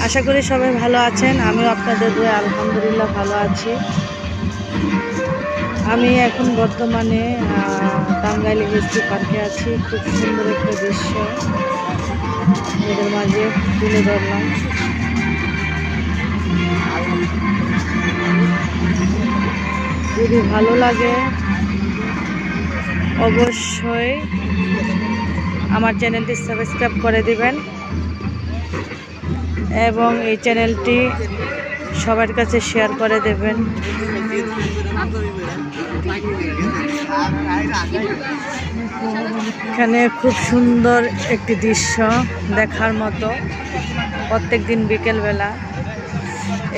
আশা করি সবাই ভালো আছেন। আমিও আপনাদের দোয়ায় আলহামদুলিল্লাহ ভালো আছি। আমি এখন বর্তমানে টাঙ্গাইল হিস্ট্রি পার্কে আছি। খুব সুন্দর একটা দৃশ্য আপনাদের মাঝে তুলে ধরলাম। যদি ভালো লাগে অবশ্যই আমার চ্যানেলটি সাবস্ক্রাইব করে দিবেন এবং এই চ্যানেলটি সবার কাছে শেয়ার করে দেবেন। এখানে খুব সুন্দর একটি দৃশ্য দেখার মতো। প্রত্যেক দিন বিকেলবেলা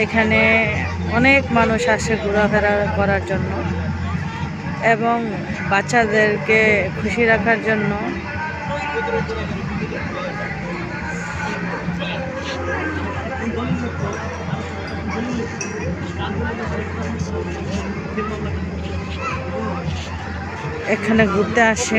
এখানে অনেক মানুষ আসে ঘোরাফেরা করার জন্য এবং বাচ্চাদেরকে খুশি রাখার জন্য। এখানে ঘুরতে আসে।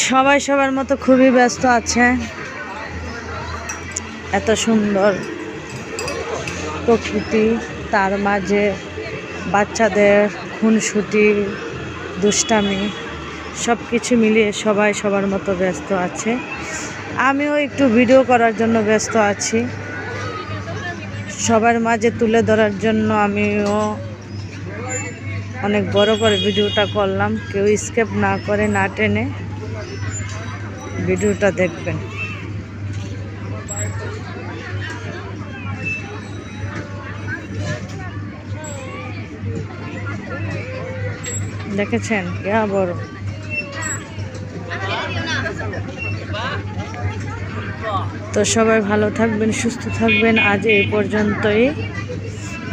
সবাই সবার মতো খুবই ব্যস্ত আছে। এত সুন্দর প্রকৃতি, তার মাঝে বাচ্চাদের খুনসুটি, দুষ্টামি সব কিছু মিলিয়ে সবাই সবার মতো ব্যস্ত আছে। আমিও একটু ভিডিও করার জন্য ব্যস্ত আছি, সবার মাঝে তুলে ধরার জন্য আমিও অনেক বড় করে ভিডিওটা করলাম। কেউ স্কিপ না করে না টেনে ভিডিওটা দেখবেন। দেখেছেন ইয়া বড়। তো সবাই ভালো থাকবেন, সুস্থ থাকবেন। আজ এই পর্যন্তই।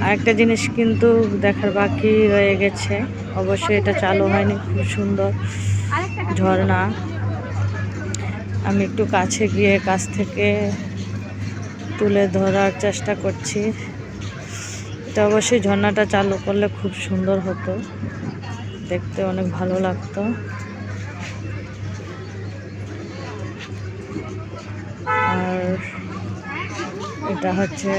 আরেকটা জিনিস কিন্তু দেখার বাকি রয়ে গেছে, অবশ্যই এটা চালু হয়নি। খুব সুন্দর ঝর্ণা। আমি একটু কাছে গিয়ে কাছ থেকে তুলে ধরার চেষ্টা করছি। এটা অবশ্যই ঝর্ণাটা চালু করলে খুব সুন্দর হতো, দেখতে অনেক ভালো লাগতো। আর এটা হচ্ছে